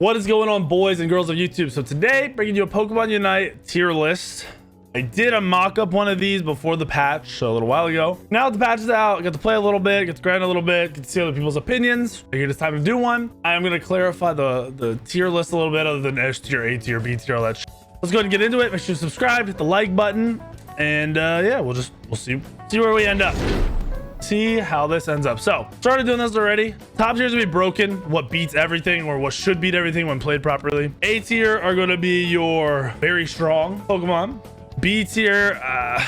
What is going on, boys and girls of YouTube? So today, bringing you a Pokemon Unite tier list. I did a mock-up one of these before the patch, so a little while ago. Now that the patch is out, I got to play a little bit, get to grind a little bit, get to see other people's opinions. I figured it's time to do one. I am going to clarify the tier list a little bit, other than S tier, A tier, B tier, all that shit. Let's go ahead and get into it. Make sure you subscribe, hit the like button, and yeah, we'll see where we end up. See how this ends up. So started doing this already. Top tiers will be broken, what beats everything or what should beat everything when played properly. A tier are going to be your very strong Pokemon. B tier,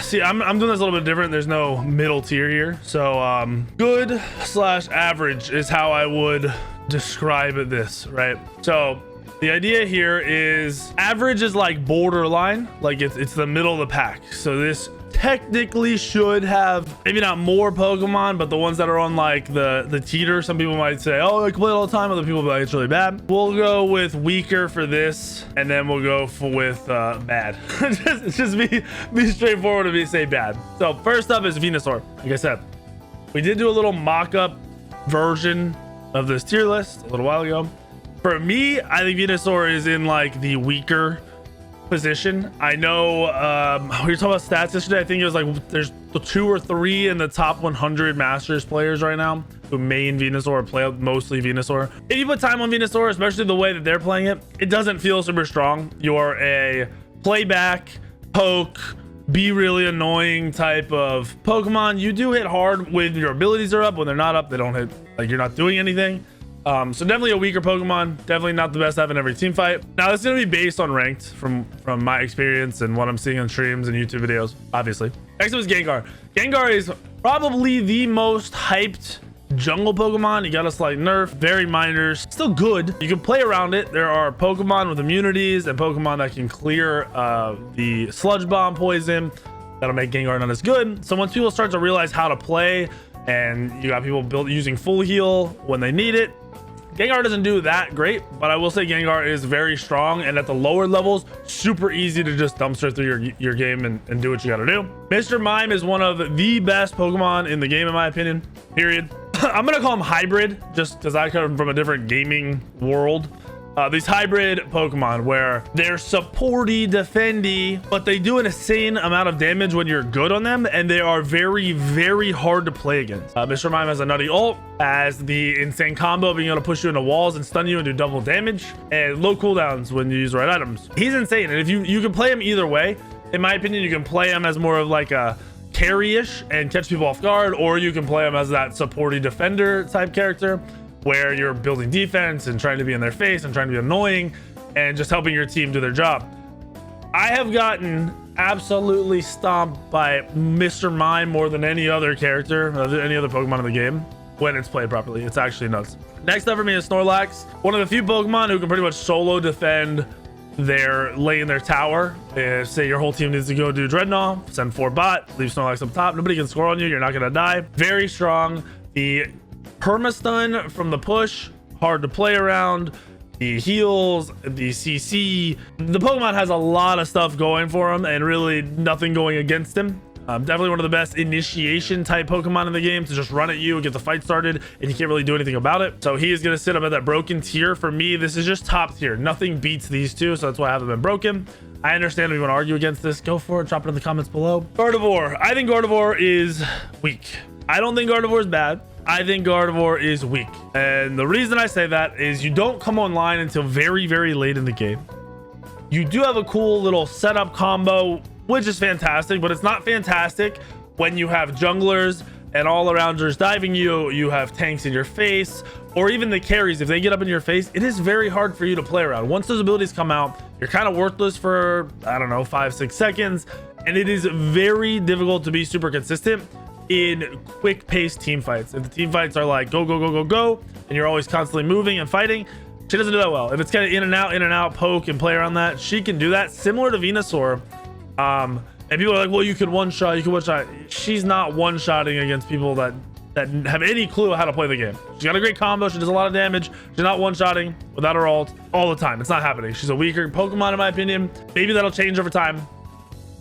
see, I'm doing this a little bit different. There's no middle tier here. So good slash average is how I would describe this, right? So the idea here is average is like borderline, like it's the middle of the pack. So this technically should have maybe not more Pokemon, but the ones that are on like the teeter, some people might say, oh, I can play it all the time. Other people be like, it's really bad. We'll go with weaker for this, and then we'll go with bad. just be straightforward and say bad. So first up is Venusaur. Like I said, we did do a little mock-up version of this tier list a little while ago. For me, I think Venusaur is in like the weaker position. I know we were talking about stats yesterday. I think it was like there's 2 or 3 in the top 100 Masters players right now who main Venusaur, play mostly Venusaur. If you put time on Venusaur, especially the way that they're playing it, it doesn't feel super strong. You're a playback, poke, be really annoying type of Pokemon. You do hit hard when your abilities are up. When they're not up, they don't hit, like you're not doing anything. So definitely a weaker Pokemon, definitely not the best to have in every team fight. Now it's going to be based on ranked from my experience and what I'm seeing on streams and YouTube videos, obviously. Next up is Gengar. Gengar is probably the most hyped jungle Pokemon. You got a slight nerf, very minor, still good. You can play around it. There are Pokemon with immunities and Pokemon that can clear the Sludge Bomb poison. That'll make Gengar not as good. So once people start to realize how to play, and you got people using full heal when they need it, Gengar doesn't do that great, but I will say Gengar is very strong, and at the lower levels, super easy to just dumpster through your game and do what you gotta do. Mr. Mime is one of the best Pokemon in the game, in my opinion, period. I'm gonna call him hybrid, just because I come from a different gaming world. These hybrid Pokemon where they're supporty, defendy, but they do an insane amount of damage when you're good on them, and they are very, very hard to play against. Mr. Mime has a nutty ult, has the insane combo being able to push you into walls and stun you and do double damage, and low cooldowns when you use the right items. He's insane, and if you can play him either way. In my opinion, you can play him as more of like a carry-ish and catch people off guard, or you can play him as that supporty defender type character, where you're building defense and trying to be in their face and trying to be annoying and just helping your team do their job. I have gotten absolutely stomped by Mr. Mime more than any other character, any other Pokemon in the game when it's played properly. It's actually nuts. Next up for me is Snorlax, one of the few Pokemon who can pretty much solo defend their lane, their tower. If say your whole team needs to go do Dreadnought, send 4 bot, leave Snorlax up top. Nobody can score on you. You're not gonna die. Very strong. The permastun from the push, hard to play around, the heals, the CC. The Pokemon has a lot of stuff going for him and really nothing going against him. Definitely one of the best initiation type Pokemon in the game to just run at you and get the fight started, and you can't really do anything about it. So he is going to sit up at that broken tier. For me, this is just top tier. Nothing beats these two, so that's why I haven't been broken. I understand if you want to argue against this, go for it. Drop it in the comments below. Gardevoir. I think Gardevoir is weak. I don't think Gardevoir is bad. I think Gardevoir is weak. And the reason I say that is you don't come online until very, very late in the game. You do have a cool little setup combo, which is fantastic, but it's not fantastic when you have junglers and all-arounders diving you, you have tanks in your face, or even the carries. If they get up in your face, it is very hard for you to play around. Once those abilities come out, you're kind of worthless for, I don't know, 5-6 seconds, and it is very difficult to be super consistent in quick-paced team fights. If the team fights are like go, go, go, go, go, and you're always constantly moving and fighting, she doesn't do that well. If it's kind of in and out, poke and play around that, she can do that, similar to Venusaur. And people are like, well, you can one-shot. She's not one-shotting against people that have any clue how to play the game. She's got a great combo. She does a lot of damage. She's not one-shotting without her ult all the time. It's not happening. She's a weaker Pokemon, in my opinion. Maybe that'll change over time.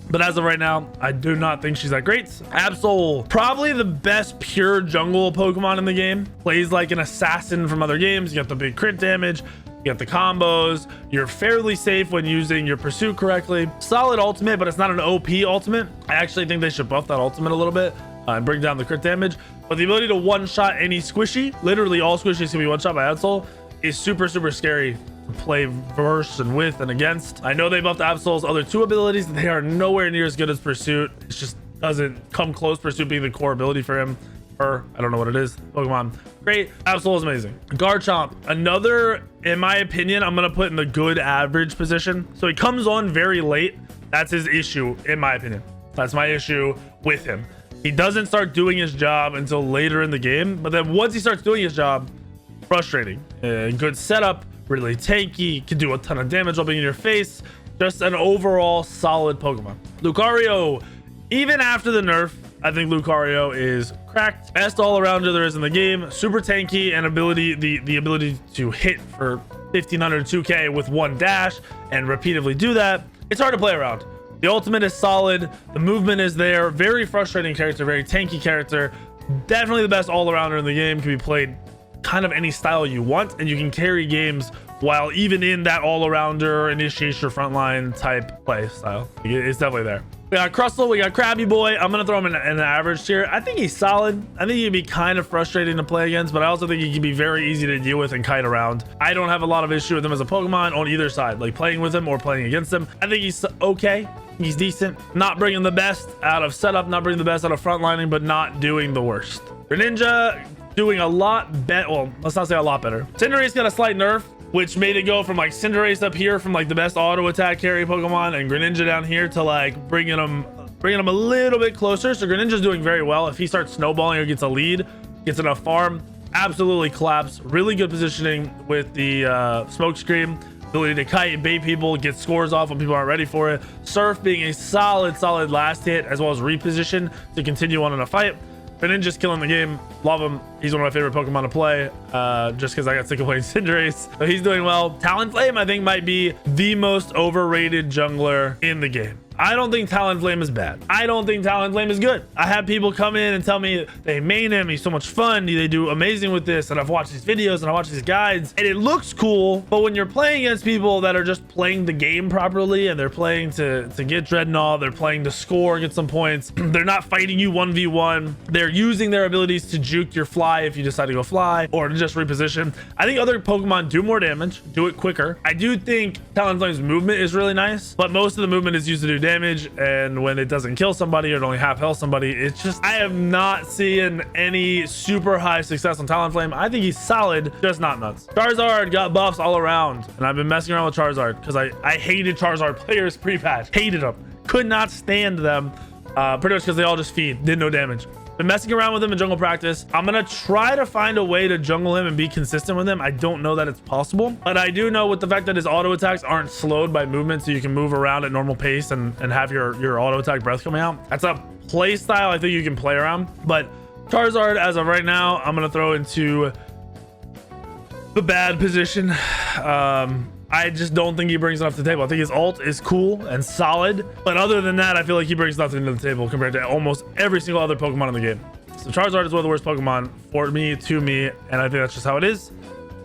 But as of right now, I do not think she's that great. Absol, probably the best pure jungle Pokemon in the game. Plays like an assassin from other games. You got the big crit damage. You got the combos. You're fairly safe when using your pursuit correctly. Solid ultimate, but it's not an OP ultimate. I actually think they should buff that ultimate a little bit and bring down the crit damage. But the ability to one-shot any squishy, literally all squishies can be one-shot by Absol, is super, super scary to play verse and with and against. I know they buffed Absol's other 2 abilities. They are nowhere near as good as Pursuit. It just doesn't come close. Pursuit being the core ability for him. Or I don't know what it is. Pokemon. Great. Absol is amazing. Garchomp. Another, in my opinion, I'm going to put in the good average position. So he comes on very late. That's his issue, in my opinion. That's my issue with him. He doesn't start doing his job until later in the game. But then once he starts doing his job, frustrating. Good setup, really tanky, can do a ton of damage while being in your face. Just an overall solid Pokemon. Lucario, even after the nerf, I think Lucario is cracked. Best all-arounder there is in the game. Super tanky and ability, the ability to hit for 1500 2k with 1 dash and repeatedly do that. It's hard to play around. The ultimate is solid. The movement is there. Very frustrating character, very tanky character. Definitely the best all-arounder in the game. Can be played kind of any style you want, and you can carry games while even in that all-arounder initiation frontline type play style. It's definitely there. We got Crustal, we got Krabby Boy. I'm gonna throw him in an average tier. I think he's solid. I think he'd be kind of frustrating to play against, but I also think he can be very easy to deal with and kite around. I don't have a lot of issue with him as a Pokemon on either side, like playing with him or playing against him. I think he's okay. He's decent. Not bringing the best out of setup, not bringing the best out of frontlining, but not doing the worst. Greninja doing a lot better. Well, let's not say a lot better. Cinderace got a slight nerf, which made it go from like Cinderace up here from like the best auto attack carry Pokemon and Greninja down here to like bringing him a little bit closer. So Greninja's doing very well. If he starts snowballing or gets a lead, gets enough farm, absolutely collapse. Really good positioning with the smoke screen, ability to kite and bait people, get scores off when people aren't ready for it. Surf being a solid last hit, as well as reposition to continue on in a fight. Greninja's killing the game. Love him. He's one of my favorite Pokemon to play, just because I got sick of playing Cinderace. So he's doing well. Talonflame, I think, might be the most overrated jungler in the game. I don't think Talonflame is bad. I don't think Talonflame is good. I have people come in and tell me they main him. He's so much fun. They do amazing with this. And I've watched these videos and I watch these guides and it looks cool. But when you're playing against people that are just playing the game properly and they're playing to get Dreadnought, they're playing to score, get some points. They're not fighting you 1v1. They're using their abilities to juke your fly if you decide to go fly or to just reposition. I think other Pokemon do more damage, do it quicker. I do think Talonflame's movement is really nice, but most of the movement is used to do damage, and when it doesn't kill somebody or it only half health somebody, it's just, I have not seen any super high success on Talonflame. I think he's solid, just not nuts. Charizard got buffs all around, and I've been messing around with Charizard because I hated Charizard players pre-patch. Hated them, could not stand them, pretty much because they all just feed, did no damage. Been messing around with him in jungle practice. I'm gonna try to find a way to jungle him and be consistent with him. I don't know that it's possible, but I do know with the fact that his auto attacks aren't slowed by movement, so you can move around at normal pace and have your auto attack breath coming out. That's a play style I think you can play around. But Charizard, as of right now, I'm gonna throw into the bad position. I just don't think he brings enough to the table. I think his ult is cool and solid, but other than that, I feel like he brings nothing to the table compared to almost every single other Pokemon in the game. So Charizard is one of the worst Pokemon for me, to me, and I think that's just how it is.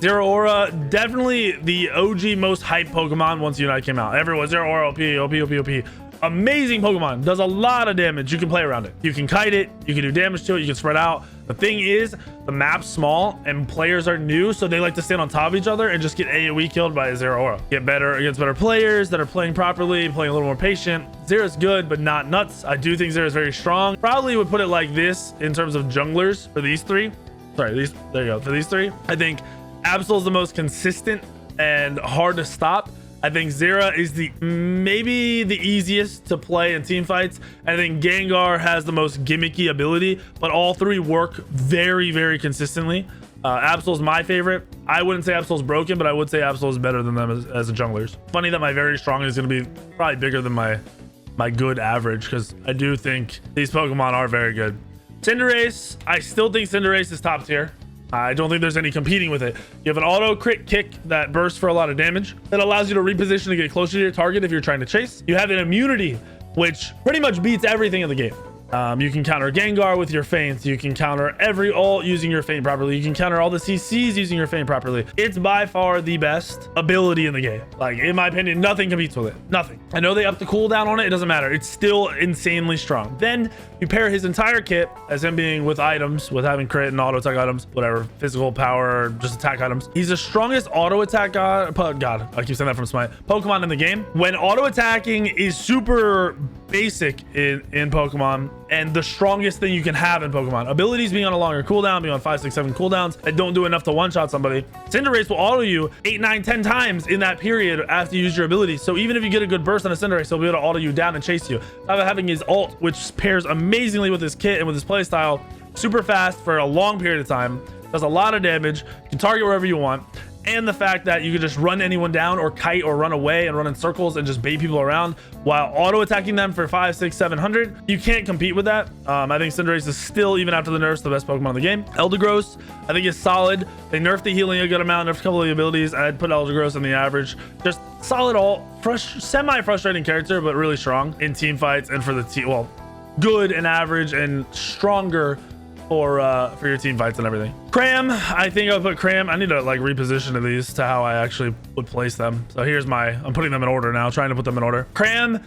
Zero Aura, definitely the OG most hyped Pokemon once Unite came out. Everyone, Zero Aura, OP. Amazing Pokemon, does a lot of damage. You can play around it, you can kite it, you can do damage to it, you can spread out. The thing is, the map's small and players are new, so they like to stand on top of each other and just get AoE killed by a Zero Aura. Get better against better players that are playing properly, playing a little more patient. Zero's good, but not nuts. I do think Zero's very strong. Probably would put it like this in terms of junglers for these three. Sorry, there you go. For these three, I think Absol's the most consistent and hard to stop. I think Zera is maybe the easiest to play in team fights. I think Gengar has the most gimmicky ability, but all three work very consistently. Absol's my favorite. I wouldn't say Absol's broken, but I would say Absol is better than them as a junglers. Funny that my very strong is going to be probably bigger than my good average, because I do think these Pokemon are very good. Cinderace, I still think Cinderace is top tier. I don't think there's any competing with it. You have an auto crit kick that bursts for a lot of damage that allows you to reposition to get closer to your target if you're trying to chase. You have an immunity, which pretty much beats everything in the game. You can counter Gengar with your feints. You can counter every ult using your feint properly. You can counter all the CCs using your feint properly. It's by far the best ability in the game. Like, in my opinion, nothing competes with it. Nothing. I know they upped the cooldown on it. It doesn't matter. It's still insanely strong. Then you pair his entire kit as him being with items, with having crit and auto attack items, whatever, physical power, just attack items. He's the strongest auto attack god, I keep saying that from Smite, Pokemon in the game. When auto attacking is super basic in Pokemon and the strongest thing you can have in Pokemon, abilities being on a longer cooldown, being on 5, 6, 7 cooldowns that don't do enough to one-shot somebody. Cinderace will auto you 8, 9, 10 times in that period after you use your ability. So even if you get a good burst on a Cinderace, he'll be able to auto you down and chase you. Having his ult, which pairs amazingly with his kit and with his playstyle, super fast for a long period of time, does a lot of damage, you can target wherever you want. And the fact that you can just run anyone down or kite or run away and run in circles and just bait people around while auto attacking them for 5, 6, 700. You can't compete with that. I think Cinderace is still, even after the nerfs, the best Pokemon in the game. Eldegoss, I think, is solid. They nerfed the healing a good amount, nerfed a couple of the abilities. I'd put Eldegoss in the average. Just solid ult, semi-frustrating character, but really strong in team fights and for the team. Well, good and average and stronger for your team fights and everything. Cram, I think I'll put Cram. I need to like reposition these to how I actually would place them. So here's I'm putting them in order now, trying to put them in order. Cram,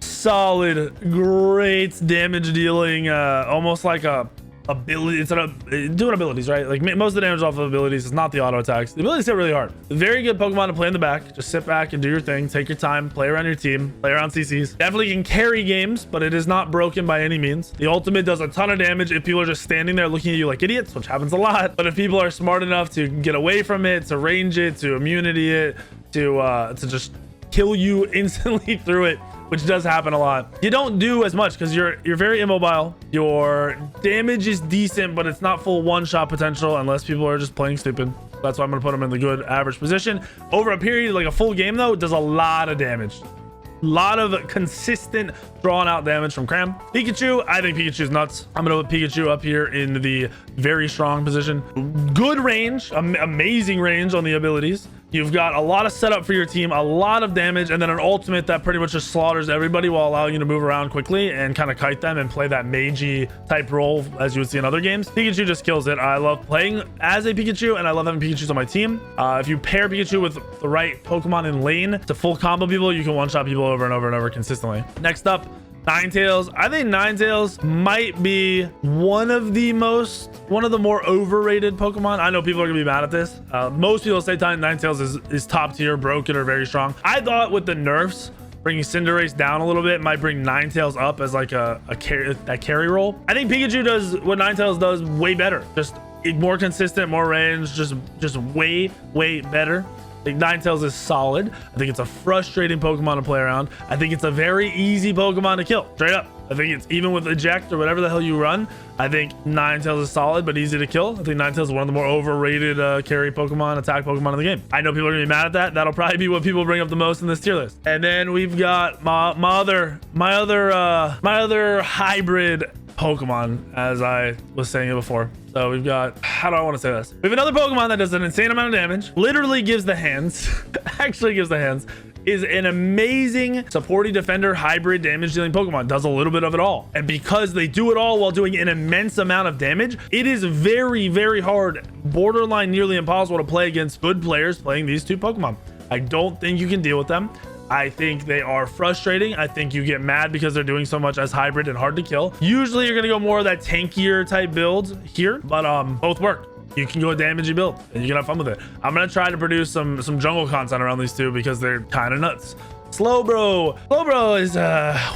solid, great damage dealing, almost like a ability. It's doing abilities, right? Like most of the damage off of abilities is not the auto attacks. The abilities hit really hard. Very good Pokemon to play in the back. Just sit back and do your thing. Take your time. Play around your team. Play around CCs. Definitely can carry games, but it is not broken by any means. The ultimate does a ton of damage if people are just standing there looking at you like idiots, which happens a lot. But if people are smart enough to get away from it, to range it, to immunity it, to just kill you instantly through it, which does happen a lot. You don't do as much because you're very immobile. Your damage is decent, but it's not full one-shot potential unless people are just playing stupid. That's why I'm gonna put them in the good average position. Over a period, like a full game though, it does a lot of damage. A lot of consistent drawn out damage from Cram. Pikachu, I think Pikachu's nuts. I'm gonna put Pikachu up here in the very strong position. Good range, amazing range on the abilities. You've got a lot of setup for your team, a lot of damage, and then an ultimate that pretty much just slaughters everybody while allowing you to move around quickly and kind of kite them and play that magey type role as you would see in other games. Pikachu just kills it. I love playing as a Pikachu, and I love having Pikachus on my team. If you pair Pikachu with the right Pokemon in lane to full combo people, you can one-shot people over and over and over consistently. Next up, Ninetales. I think Ninetales might be one of the more overrated Pokemon. I know people are gonna be mad at this. Most people say Ninetales is top tier, broken, or very strong. I thought with the nerfs, bringing Cinderace down a little bit might bring Ninetales up as like a carry role. I think Pikachu does what Ninetales does way better. Just more consistent, more range, just way better. I think Ninetales is solid. I think it's a frustrating Pokemon to play around. I think it's a very easy Pokemon to kill, straight up. I think it's, even with eject or whatever the hell you run, I think Ninetales is solid but easy to kill. I think Ninetales is one of the more overrated carry Pokemon, attack Pokemon in the game. I know people are gonna be mad at that. That'll probably be what people bring up the most in this tier list. And then we've got my other hybrid Pokemon, as I was saying it before. So we've got, how do I want to say this? We have another Pokemon that does an insane amount of damage, literally gives the hands, actually gives the hands, is an amazing supporty defender hybrid damage dealing Pokemon. Does a little bit of it all. And because they do it all while doing an immense amount of damage, it is very hard, borderline nearly impossible to play against good players playing these two Pokemon. I don't think you can deal with them. I think they are frustrating. I think you get mad because they're doing so much as hybrid and hard to kill. Usually you're gonna go more of that tankier type build here, but both work. You can go damagey build and you can have fun with it. I'm gonna try to produce some jungle content around these two because they're kind of nuts. Slowbro is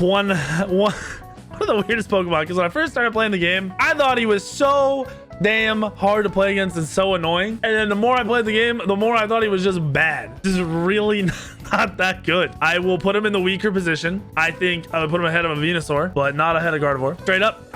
one of the weirdest Pokemon, because when I first started playing the game, I thought he was so damn hard to play against and so annoying. And then the more I played the game, the more I thought he was just bad. Just really not that good. I will put him in the weaker position. I think I would put him ahead of a Venusaur, but not ahead of Gardevoir. Straight up,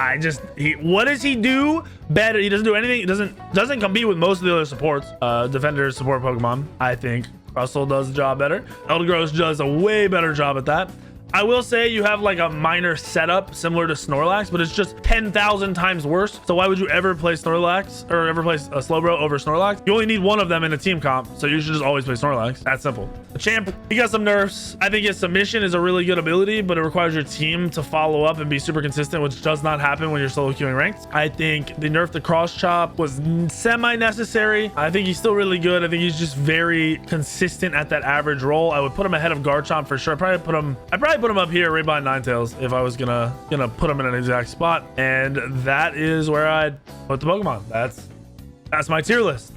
what does he do better? He doesn't do anything. He doesn't compete with most of the other supports, defenders, support Pokemon. I think Crustal does the job better. Eldegoss does a way better job at that. I will say you have like a minor setup similar to Snorlax, but it's just 10,000 times worse. So why would you ever play Snorlax or ever play a Slowbro over Snorlax? You only need one of them in a team comp, so you should just always play Snorlax. That's simple. The champ, he got some nerfs. I think his submission is a really good ability, but it requires your team to follow up and be super consistent, which does not happen when you're solo queuing ranked. I think the nerf to cross chop was semi-necessary. I think he's still really good. I think he's just very consistent at that average role. I would put him ahead of Garchomp for sure. I'd probably put him up here right behind Ninetales if I was gonna put him in an exact spot. And that is where I'd put the Pokemon. That's my tier list.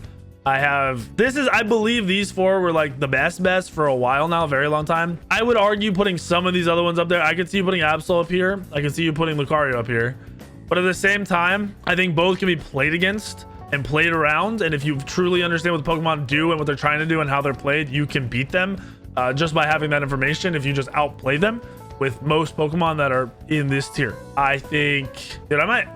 I believe these four were like the best for a while now, a very long time. I would argue putting some of these other ones up there. I could see you putting Absol up here. I can see you putting Lucario up here. But at the same time, I think both can be played against and played around. And if you truly understand what the Pokemon do and what they're trying to do and how they're played, you can beat them just by having that information if you just outplay them with most Pokemon that are in this tier. I think, dude, I might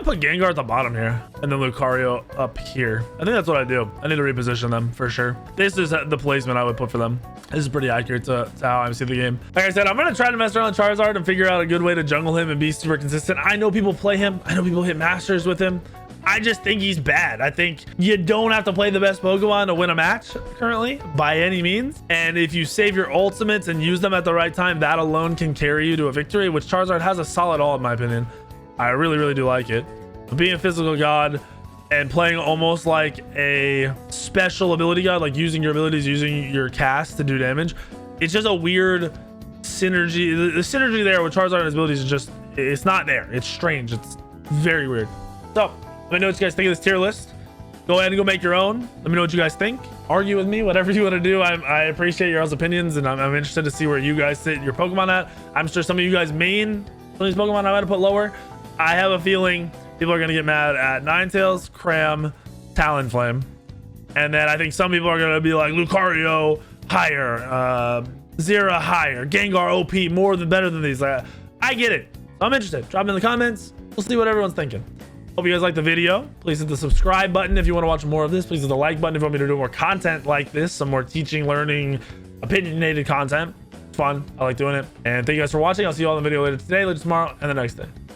put Gengar at the bottom here and then Lucario up here. I think that's what I do. I need to reposition them for sure. This is the placement I would put for them. This is pretty accurate to how I see the game. Like I said, I'm going to try to mess around with Charizard and figure out a good way to jungle him and be super consistent. I know people play him. I know people hit Masters with him. I just think he's bad. I think you don't have to play the best Pokemon to win a match currently by any means. And if you save your ultimates and use them at the right time, that alone can carry you to a victory, which Charizard has a solid all in my opinion. I really do like it. Being a physical god and playing almost like a special ability god, like using your abilities, using your cast to do damage. It's just a weird synergy. The synergy there with Charizard and his abilities is just, it's not there. It's strange. It's very weird. So let me know what you guys think of this tier list. Go ahead and go make your own. Let me know what you guys think. Argue with me, whatever you want to do. I appreciate your all's opinions, and I'm interested to see where you guys sit your Pokemon at. I'm sure some of you guys main some of these Pokemon I might have put lower. I have a feeling people are going to get mad at Ninetales, Cram, Talonflame. And then I think some people are going to be like Lucario higher, Zera higher, Gengar OP more than better than these. I get it. I'm interested. Drop them in the comments. We'll see what everyone's thinking. Hope you guys liked the video. Please hit the subscribe button if you want to watch more of this. Please hit the like button if you want me to do more content like this, some more teaching, learning, opinionated content. It's fun. I like doing it. And thank you guys for watching. I'll see you all in the video later today, later tomorrow, and the next day.